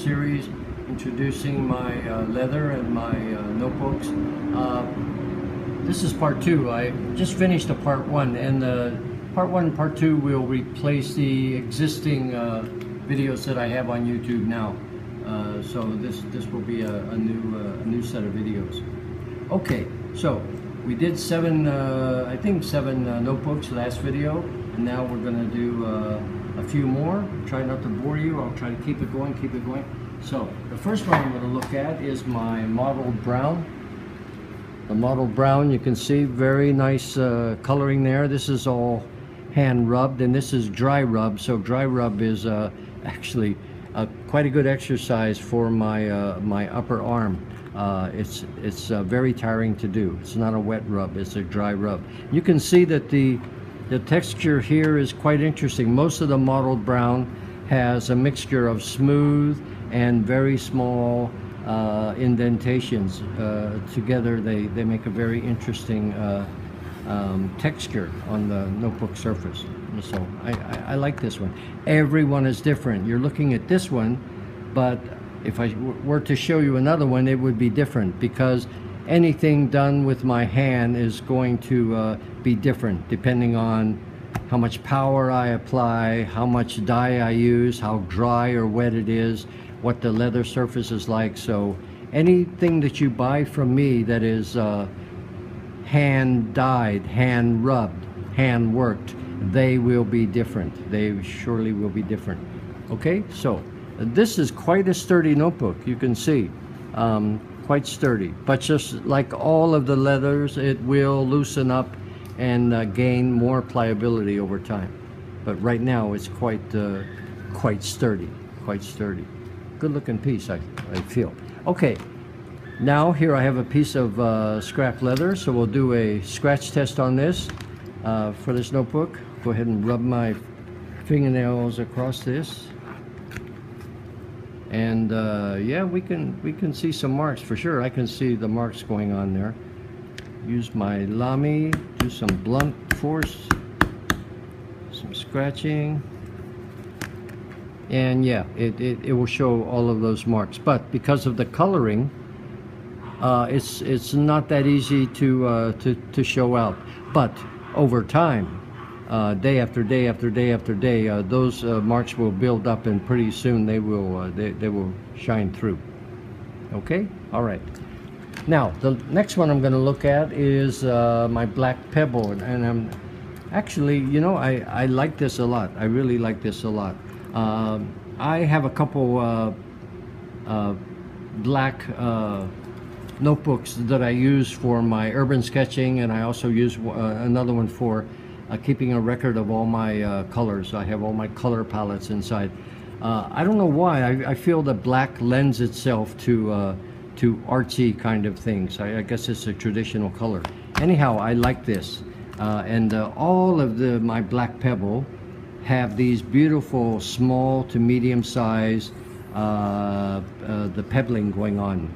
series introducing my leather and my notebooks. This is part 2. I just finished a part 1, and part 1 and part 2 will replace the existing videos that I have on YouTube now. So this will be a new set of videos. Okay, so we did I think seven notebooks last video, and now we're going to do a few more. Try not to bore you. I'll try to keep it going. So the first one I'm going to look at is my mottled brown. The mottled brown, you can see very nice coloring there. This is all hand rubbed, and this is dry rub. So dry rub is actually quite a good exercise for my upper arm. It's very tiring to do. It's not a wet rub, it's a dry rub. You can see that the texture here is quite interesting. Most of the mottled brown has a mixture of smooth and very small indentations. Together they make a very interesting texture on the notebook surface. So I like this one. Everyone is different. You're looking at this one, but if I were to show you another one, it would be different, because anything done with my hand is going to be different depending on how much power I apply, how much dye I use, how dry or wet it is, what the leather surface is like. So anything that you buy from me that is hand dyed, hand rubbed, hand worked, they will be different. They surely will be different. Okay, so this is quite a sturdy notebook. You can see quite sturdy, but just like all of the leathers, it will loosen up and gain more pliability over time. But right now it's quite sturdy, good looking piece, I feel. Okay, now here I have a piece of scrap leather, so we'll do a scratch test on this for this notebook. Go ahead and rub my fingernails across this, and yeah, we can see some marks for sure. I can see the marks going on there. Use my lamy, do some blunt force, some scratching, and yeah, it will show all of those marks. But because of the coloring, it's not that easy to show out. But over time, day after day after day after day, those marks will build up, and pretty soon they will shine through. Okay, all right. Now the next one I'm going to look at is my black pebble, and I'm actually, you know, I like this a lot. I really like this a lot. I have a couple black notebooks that I use for my urban sketching, and I also use another one for keeping a record of all my colors. I have all my color palettes inside. I don't know why. I feel that black lends itself to artsy kind of things. I guess it's a traditional color. Anyhow, I like this, and all of my black pebble have these beautiful small to medium size the pebbling going on,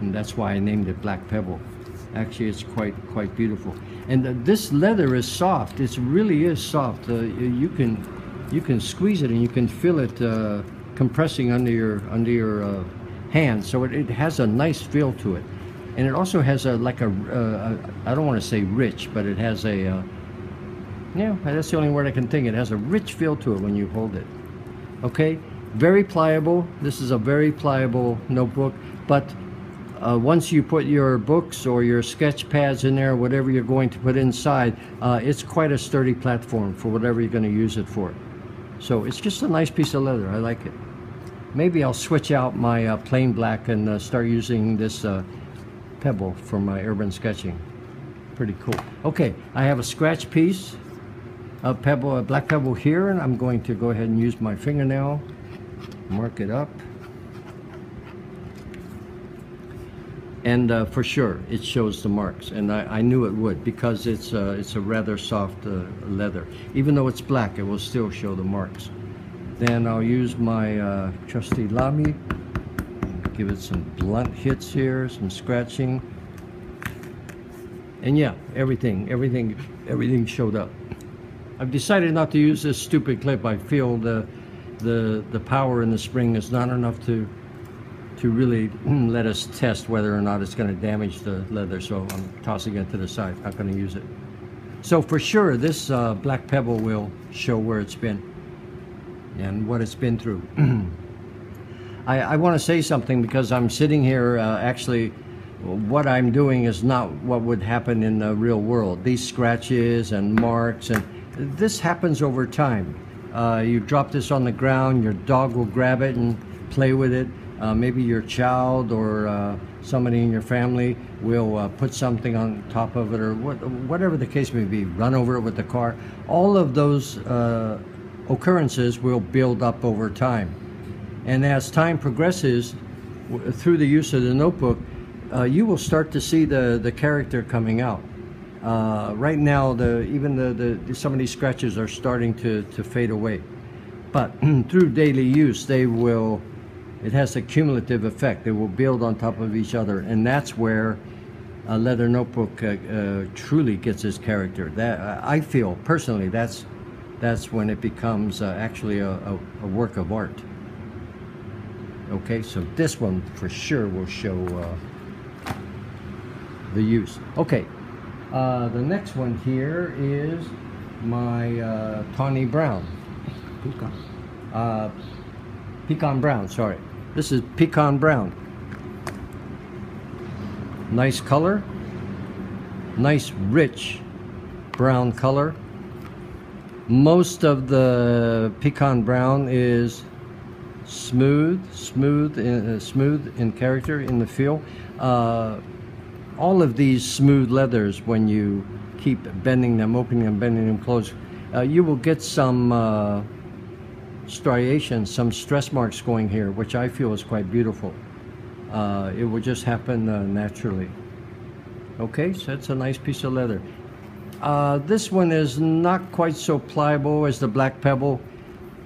and that's why I named it black pebble. Actually, it's quite beautiful. And this leather is soft. It really is soft. You can squeeze it, and you can feel it compressing under your hand. So it has a nice feel to it, and it also has I don't want to say rich, but it has a yeah, that's the only word I can think. It has a rich feel to it when you hold it. Okay, very pliable. This is a very pliable notebook, but once you put your books or your sketch pads in there, whatever you're going to put inside, it's quite a sturdy platform for whatever you're going to use it for. So it's just a nice piece of leather. I like it. Maybe I'll switch out my plain black and start using this pebble for my urban sketching. Pretty cool. Okay, I have a scratch piece of pebble, a black pebble here, and I'm going to go ahead and use my fingernail, mark it up. And for sure, it shows the marks, and I knew it would, because it's a rather soft leather. Even though it's black, it will still show the marks. Then I'll use my trusty lamy, give it some blunt hits here, some scratching, and yeah, everything showed up. I've decided not to use this stupid clip. I feel the power in the spring is not enough to really let us test whether or not it's going to damage the leather. So I'm tossing it to the side, not going to use it. So for sure, this black pebble will show where it's been and what it's been through. I want to say something because I'm sitting here, actually, what I'm doing is not what would happen in the real world. These scratches and marks, and this happens over time. You drop this on the ground, your dog will grab it and play with it. Maybe your child or somebody in your family will put something on top of it, or whatever the case may be, run over it with the car. All of those occurrences will build up over time. And as time progresses, through the use of the notebook, you will start to see the character coming out. Right now, even some of these scratches are starting to fade away. But through daily use, it has a cumulative effect. They will build on top of each other, and that's where a leather notebook truly gets its character. That I feel personally, that's when it becomes actually a work of art. Okay, so this one for sure will show the use. Okay, the next one here is my tawny brown. Pecan brown, sorry. This is pecan brown. Nice color. Nice rich brown color. Most of the pecan brown is smooth in character, in the feel. All of these smooth leathers, when you keep bending them, opening them, bending them closed, you will get some striations, some stress marks going here, which I feel is quite beautiful. It will just happen naturally. Okay, so that's a nice piece of leather. This one is not quite so pliable as the black pebble.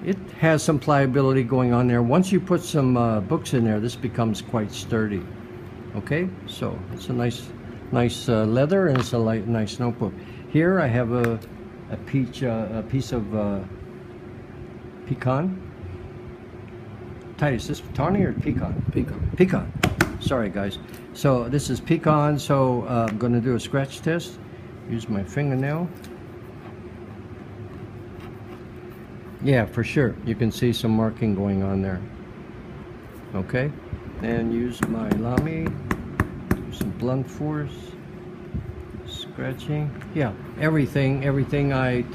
It has some pliability going on there. Once you put some books in there, this becomes quite sturdy. Okay, so it's a nice leather, and it's a nice notebook. Here I have a piece of pecan. Titus, is this tawny or pecan? Pecan. Sorry guys. So this is pecan. So I'm going to do a scratch test. Use my fingernail. Yeah, for sure. You can see some marking going on there. Okay. And use my lamy. Do some blunt force. Scratching. Yeah, everything I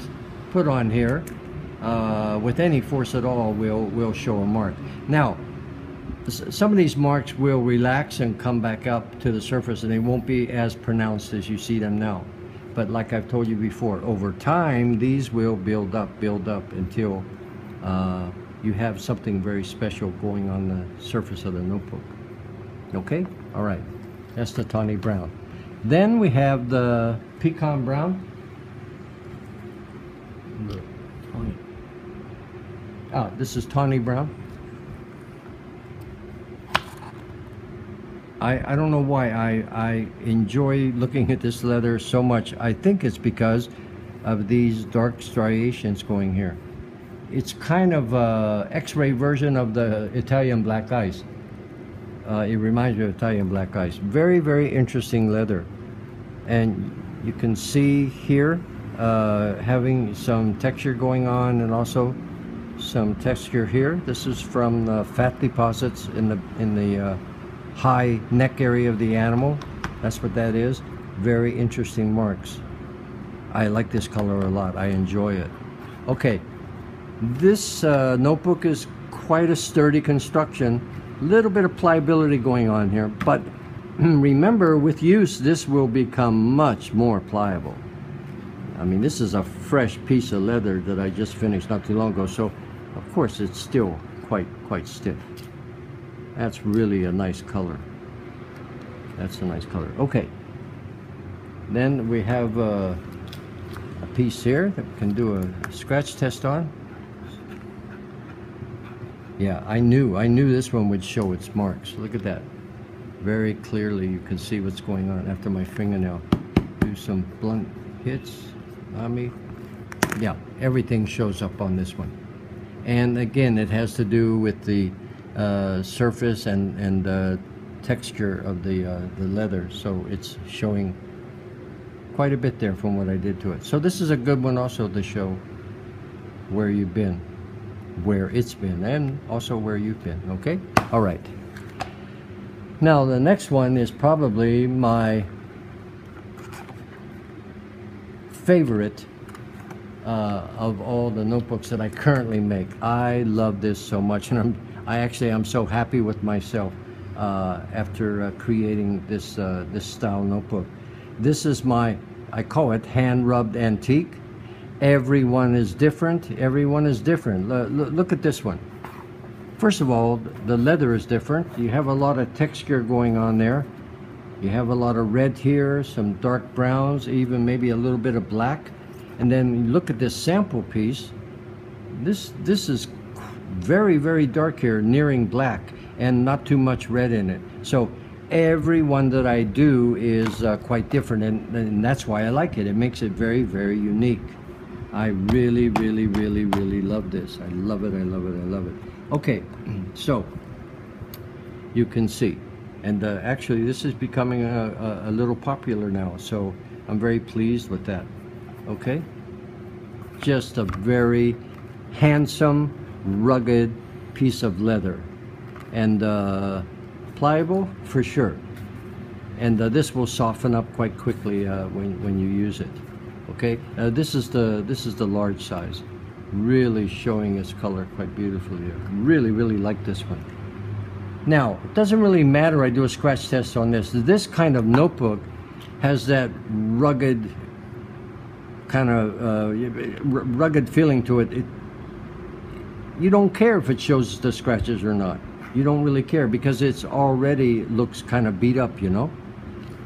put on here with any force at all will show a mark. Now, some of these marks will relax and come back up to the surface, and they won't be as pronounced as you see them now. But like I've told you before, over time these will build up until you have something very special going on the surface of the notebook. Okay? All right. That's the tawny brown. Then we have the pecan brown. This is tawny brown. I don't know why I enjoy looking at this leather so much. I think it's because of these dark striations going here. It's kind of a X-ray version of the Italian black ice. It reminds me of Italian black ice. Very, very interesting leather. And you can see here having some texture going on, and also some texture here. This is from the fat deposits in the high neck area of the animal. That's what that is. Very interesting marks. I like this color a lot. I enjoy it. Okay, this notebook is quite a sturdy construction. Little bit of pliability going on here, but remember, with use this will become much more pliable. I mean, this is a fresh piece of leather that I just finished not too long ago, so of course it's still quite stiff. That's really a nice color. That's a nice color. Okay. Then we have a piece here that we can do a scratch test on. Yeah, I knew this one would show its marks. Look at that. Very clearly you can see what's going on after my fingernail. Do some blunt hits. Yeah, everything shows up on this one. And again, it has to do with the surface and texture of the leather. So it's showing quite a bit there from what I did to it. So this is a good one also to show where you've been, where it's been, and also where you've been. Okay? All right. Now the next one is probably my favorite of all the notebooks that I currently make. I love this so much, and I'm so happy with myself after creating this this style notebook. This is my, I call it hand-rubbed antique. Everyone is different. Everyone is different. Look at this one. First of all, the leather is different. You have a lot of texture going on there. You have a lot of red here, some dark browns, even maybe a little bit of black. And then you look at this sample piece. This is very, very dark here, nearing black, and not too much red in it. So every one that I do is quite different, and that's why I like it. It makes it very, very unique. I really, really, really, really love this. I love it, I love it, I love it. Okay, so you can see, and actually this is becoming a little popular now, so I'm very pleased with that. Okay, just a very handsome, rugged piece of leather, and pliable for sure, and this will soften up quite quickly when you use it. Okay, this is the large size, really showing its color quite beautifully. Really, really like this one. Now, it doesn't really matter I do a scratch test on this. This kind of notebook has that rugged kind of rugged feeling to it. You don't care if it shows the scratches or not. You don't really care because it's already looks kind of beat up, you know.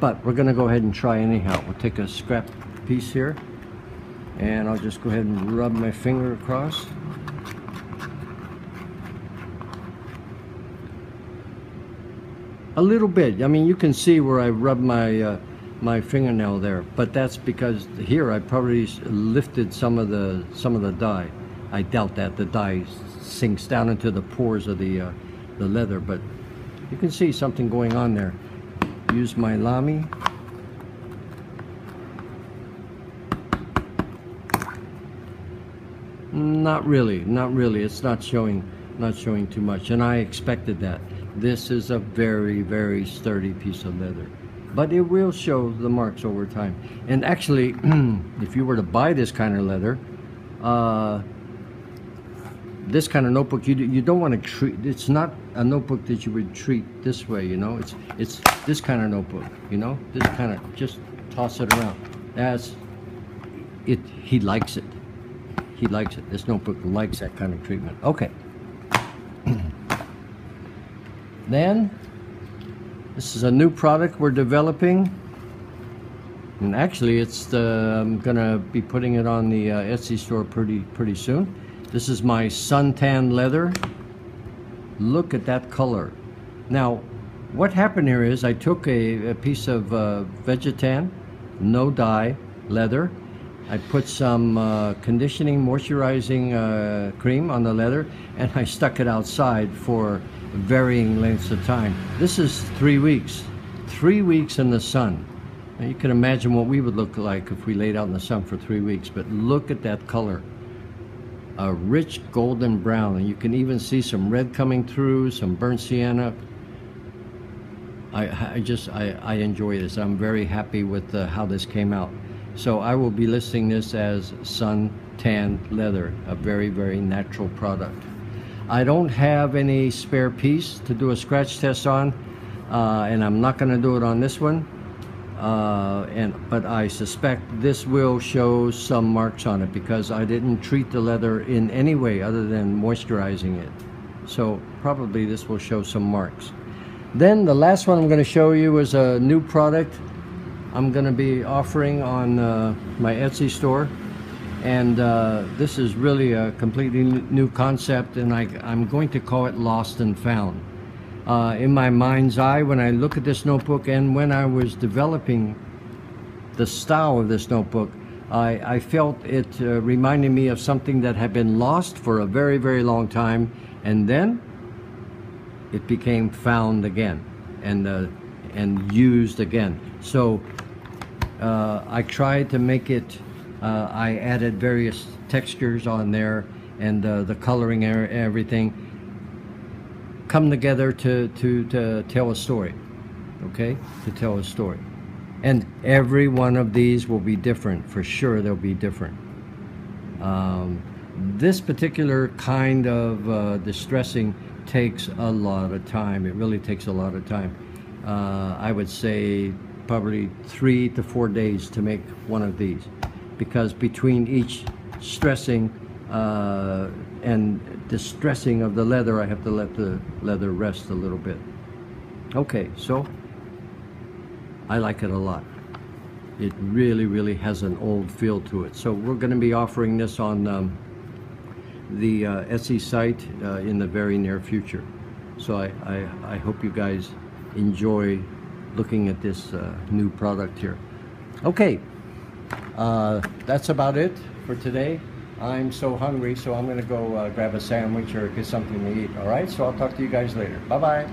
But we're gonna go ahead and try anyhow. We'll take a scrap piece here, and I'll just go ahead and rub my finger across. A little bit. I mean, you can see where I rubbed my my fingernail there, but that's because here I probably lifted some of the dye. I doubt that the dye sinks down into the pores of the leather, but you can see something going on there. Use my lamy. Not really, not really. It's not showing too much, and I expected that. This is a very, very sturdy piece of leather, but it will show the marks over time. And actually, if you were to buy this kind of leather, this kind of notebook, you don't want to treat. It's not a notebook that you would treat this way, you know. It's this kind of notebook, you know. This kind of, just toss it around. That's it. He likes it. He likes it. This notebook likes that kind of treatment. Okay. Then, this is a new product we're developing, and actually, I'm gonna be putting it on the Etsy store pretty soon. This is my suntan leather. Look at that color. Now, what happened here is I took a piece of Vegetan, no dye leather. I put some conditioning, moisturizing cream on the leather, and I stuck it outside for varying lengths of time. This is 3 weeks. 3 weeks in the sun. Now you can imagine what we would look like if we laid out in the sun for 3 weeks, but look at that color. A rich golden brown, and you can even see some red coming through, some burnt sienna. I enjoy this. I'm very happy with how this came out. So I will be listing this as sun tan leather, a very, very natural product. I don't have any spare piece to do a scratch test on, and I'm not going to do it on this one. But I suspect this will show some marks on it because I didn't treat the leather in any way other than moisturizing it. So probably this will show some marks. Then the last one I'm going to show you is a new product I'm going to be offering on my Etsy store, and this is really a completely new concept, and I'm going to call it Lost and Found. In my mind's eye, when I look at this notebook and when I was developing the style of this notebook, I felt it reminded me of something that had been lost for a very, very long time, and then it became found again and used again. So I tried to make it, I added various textures on there, and the coloring and everything come together to tell a story, okay? To tell a story. And every one of these will be different, for sure they'll be different. This particular kind of distressing takes a lot of time. It really takes a lot of time. I would say probably 3 to 4 days to make one of these, because between each stressing and distressing of the leather, I have to let the leather rest a little bit. Okay, so I like it a lot. It really, really has an old feel to it. So we're going to be offering this on the Etsy site in the very near future. So I hope you guys enjoy looking at this new product here. Okay, that's about it for today. I'm so hungry, so I'm going to go grab a sandwich or get something to eat. All right, so I'll talk to you guys later. Bye-bye.